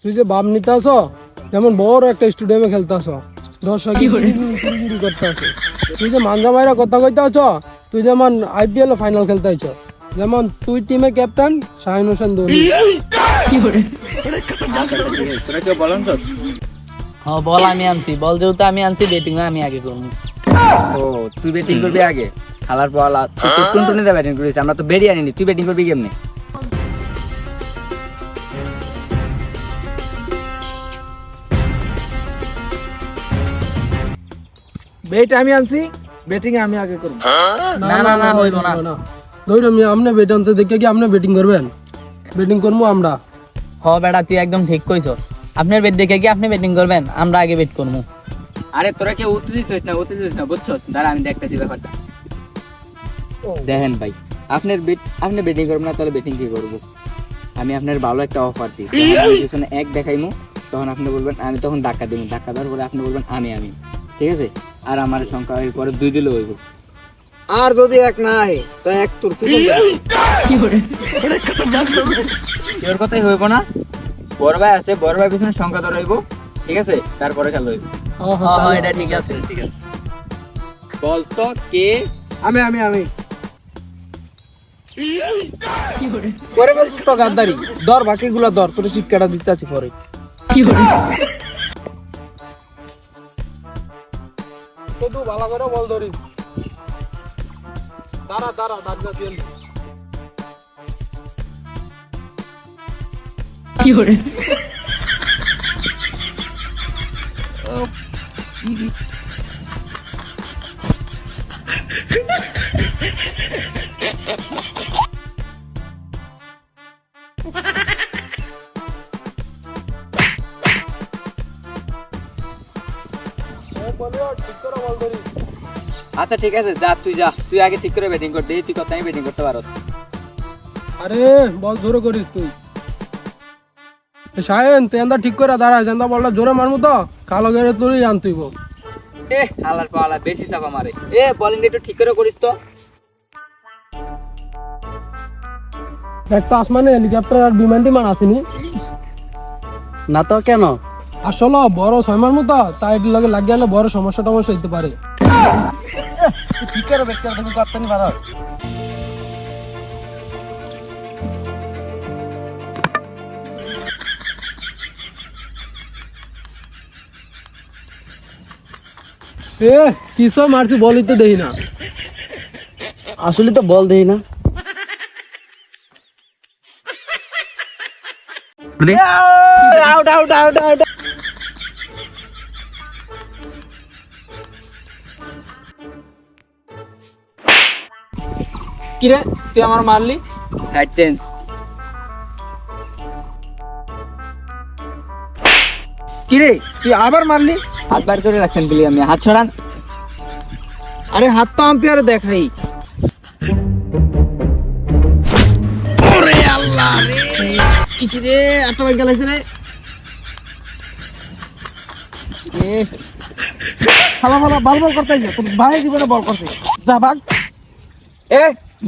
তুই যে বাপ নিতে আসো, যেমন বড় একটা স্টেডিয়ামে খেলতে আসো, দর্শক করতে আসো। তুই যে মাঞ্জা মাইরা কথা কইতে আছো, তুই যেমন IPL ফাইনাল খেলতে আইছ, যেমন তুই টিমের ক্যাপ্টেন শাহিন হোসেন ধোনি। তোরা কেউ বলেন তো? বল আমি আনছি, বল যেহেতু আমি আনছি, ব্যাটিং আমি আগে করবো। ও তুই ব্যাটিং করবি আগে, খেলার বল কোন টুর্নিতে ব্যাটিং করিস? আমরা তো বেরিয়ে আনিনি, তুই ব্যাটিং করবি কেমনে? ব্যাট আমি আনছি, ব্যাটিং আমি আগে করব। না না না হইব না। ধরো আমি আমনে ব্যাট আনছে দেখে কি আপনি ব্যাটিং করবেন? ব্যাটিং করবো আমরা। বেটা তুই একদম ঠিক কইছস। আপনার ব্যাট দেখে কি আপনি ব্যাটিং করবেন? আমরা আগে ব্যাট করবো। আরে তোরা কেউ উত্তেজিত হইস না বুঝছো? দাঁড়া আমি দেখতেছি ব্যাপারটা। দেখেন ভাই, আপনি ব্যাটিং করবেন না, তাহলে ব্যাটিং কি করবো? আমি আপনার ভালো একটা অফার দিই, পিছনে এক দেখাইমু, তখন আপনি বলবেন আমি, তখন ধাক্কা দিব, ধাক্কা দেওয়ার পরে আপনি বলবেন আমি, ঠিক আছে? আর আমার সংখ্যা এর পরে 2 দিলে হইব। আর যদি এক না আহে তো এক তোর তোর কথাই হইব না, বড় ভাই আছে, বড় ভাই পিছনে সংখ্যা ধরা হইব, ঠিক আছে? তারপরে খেলা হইব। এটা ঠিক আছে। বল তো কে? আমি আমি আমি করে বলছিস তো গাদ্দারি। ধর বাকিগুলা ধর, তোর শিক্ষাটা দিতে আছি পরে। শুধু ভালো করে বল ধরিস। দাঁড়া ডাক না তুই। আচ্ছা ঠিক আছে, যা তুই আগে ঠিক করে ব্যাটিং কর, দেখি তুই কত আমি ব্যাটিং করতে পারো। আরে বল জোরে করিস তুই। শাহিন তুই এন্দা ঠিক করে দাঁড়া, যেন্দা বলটা জোরে মারমু তো কালো গেরে তুই আনতুইব। হালার পালা বেশি চাপা মারে। বলিং একটু ঠিক করে করিস তো। একটা আসমানে হেলিকপ্টার আর বিমান টিমান আসেনি না তো কেন? আসলে বড় ছয়মার মতো, তাই এটির লগে লাগিয়ে গেলে বড় সমস্যা টমস্যা হইতে পারে। ঠিক করে বেশি আর তুমি করতে নি পারো। কিসব মারছি বলই তো দেই না। আসলে তো বল দেই না। Out out out out. কিরে তুই আমার মারলি? Side change. কিরে তুই আবার মারলি? হাত বার করে রাখছেন বলি আমি, হাত ছড়ান। আরে হাত তো আম্পায়ারে দেখাই। ওরে আল্লাহ রে, কি রে আটটা বাই গেলাইছে রে। ফালা বল করতে যা, তোর ভাই জীবনে বল করছে, যা ভাগ।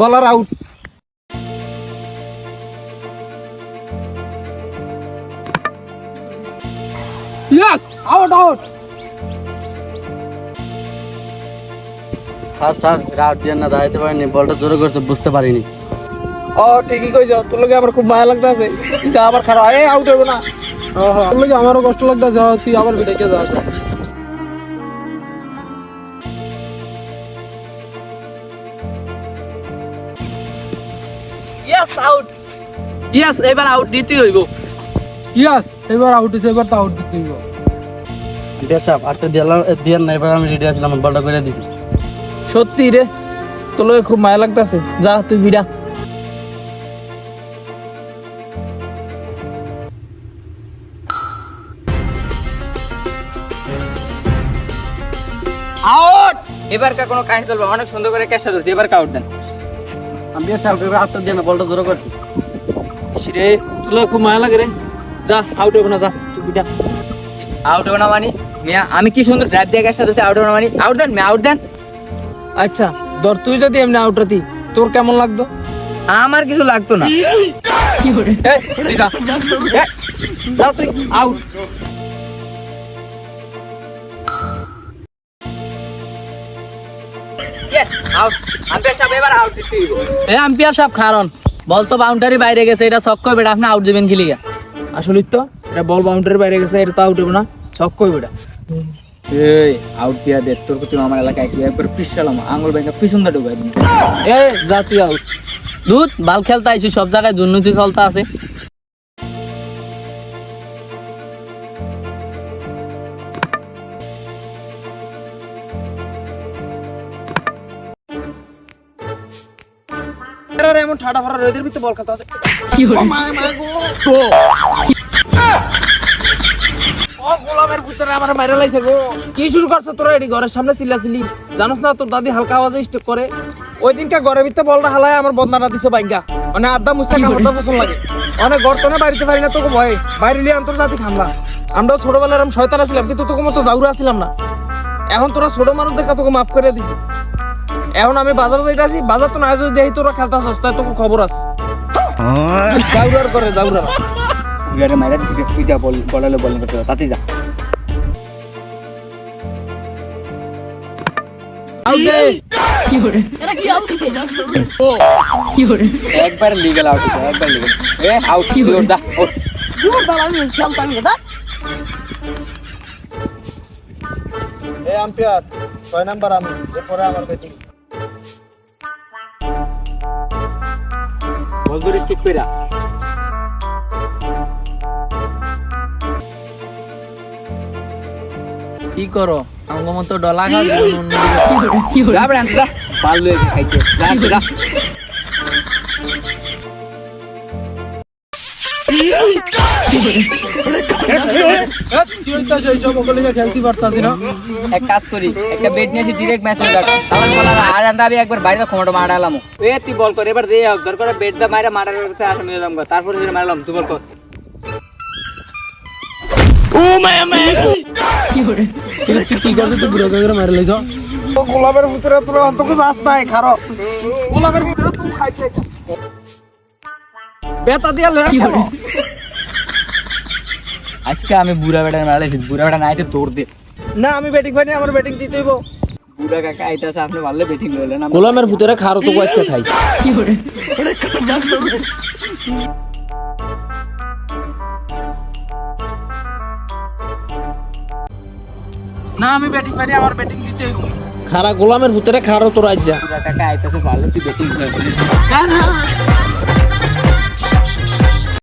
বলার out. Yes, out out. Sir out দিয়ে না দাঁড়াইতে পারিনি, বলটা জোরে করছে বুঝতে পারিনি। ও ঠিকই কইছ, তোর লগে আমার খুব মায়া লাগতাছে। যা আবার খারাপ আউট হবে না। তোর লগে আমারও কষ্ট লাগতাছে, তুই আবার বিটাইকে যা। ইয়েস এবার আউট দিতেই হইব। ইয়েস, এবার আউট হইছে, এবার তো আউট দিতে হইব। দেশাব আটটা দিয়ার না, এবার আমি রেডি আছিলাম, বলটা করে দিছি। সত্যি রে, তোর লগে খুব মায়া লাগতাছে, যা তুই বিড়া। আউট! এবারকার কোনো কাহিনী চলবে, অনেক সুন্দর করে ক্যাচটা ধরছি, এবার আউট দেন। আমি দেশাব আটটা দিয়ে না, বলটা জোরে করছি। রে তোর লগে খুব মায়া লাগে রে, যা আউট হবে না, যা তুই বিড়া। আউট হবে না মানে? মিয়া আমি কি সুন্দর ড্রাইভ দিয়ে ক্যাচটা ধরছি, আউট হবে না মানে? আউট দেন মিয়া, আউট দেন। আচ্ছা ধর, তুই যদি এমনি আউট হতি তোর কেমন লাগতো? আমার কিছু লাগতো না। এই তুই যা যা তুই আউট আউট আম্পায়ার সাহেব এবার আউট দিতে হইব। এ আম্পিয়ার সাহেব কারণ বল তো বাউন্ডারি বাইরে গেছে, এটা ছক্কা বেটা, আপনি আউট দিবেন কি লিগা? আসলে তো এটা বল বাউন্ডারির বাইরে গেছে, এটা তো আউট হবে না, ছক্কা হইবে এটা। এই আউট দিয়া দে, তোর প্রতি আমার এলাকায় কি একবার পিছালাম আঙুল ব্যাংকা পিছন দা ঢুকাই দিবি। এই যা তুই আউট। দুধ বাল খেলতে আইছি, সব জায়গায় জুন্নুচি চলতে আছে। এর এমন ঠাডা ভরা রোদের ভিতরে বল খেলতে আছে। ও গোলামের ভিতরে আমার মাইরা লাইছে গো। কি শুরু করছ তোরা? এডি ঘরের সামনে চিল্লাচিল্লি, জানোস না তোর দাদি হালকা আওয়াজে স্টেপ করে? ওই দিনকা ঘরের ভিতরে বলটা হালায় আমার বদনাটা দিছে বাইঙ্গা, মানে আড্ডা মুসা কামড়টা পছন্দ লাগে। অনেক গর্তনে বাড়িতে পারি না তোকে ভয়ে, বাইরে লিয়ে আন্তর্জাতিক হামলা। আমরাও ছোটবেলায় এরকম শয়তান ছিলাম, কিন্তু তোকে মতো জাউরা ছিলাম না। এখন তোরা ছোট মানুষ দেখা তোকে মাফ করে দিছি। এখন আমি বাজারে যাইতে আসি, বাজার তো না যদি দেখি তোরা খেলতে আসছ, তাই তোকে খবর আছে। জাউরার করে জাউরা। তুই আরে মাইরা দিছিস, তুই যা বল বলালে বলিং করতে যা, তাতেই যা। আউট দে। একবার লিগ্যাল আউট হইছে, একবার লিগ্যাল। এ আউট কি ওর দা ওর। এই আম্পায়ার 6 নাম্বার আমি, এরপরে আমার ব্যাটিং। বল ধরে স্টিক কইরা। কি করো আমার মতো ডলা খা যা বেড়ান যা, পাল লয়ে খাইতে যা যা। কি হইতাছে এইসব ওগুলো খেলতে পারতাছি না। এক কাজ করি, একটা বেট নিয়ে আসি, ডিরেক্ট ম্যাচ হয়ে যাক। তাহলে বলার আর আমি একবার বাইরে ক্ষমতা মারালাম। এ তুই বল কর এবার, দে দরকার বেট দা মারা মারার কাছে আসলে মিলাম, তারপরে যে মারলাম তুই বল কর। তুই কি করছিস? তুই বুড়ো করে মারি লাইছ। ও গোলাপের ভিতরে তোরা অন্তত যাস নাই, খারো গোলাপের ভিতরে তুই খাইছে বেতা দিয়া লয়ে খেলো। আজকে আমি বুড়া বেটার মারাইছি, বুড়া বেটা নাইতে তোর দে। না আমি ব্যাটিং পাইনি, আমার ব্যাটিং দিতে হইব। বুড়া কাকা আইতাছে, আপনি ভালো ব্যাটিং লইলেন। গোলামের ভিতরে খারো তো আজকে খাইছে। না আমি ব্যাটিং পাইনি, আমার ব্যাটিং দিতে হইব। খারা গোলামের ভিতরে খারো তো রাজ্জা। বুড়া কাকা আইতাছে, ভালো তুই ব্যাটিং লইলেন।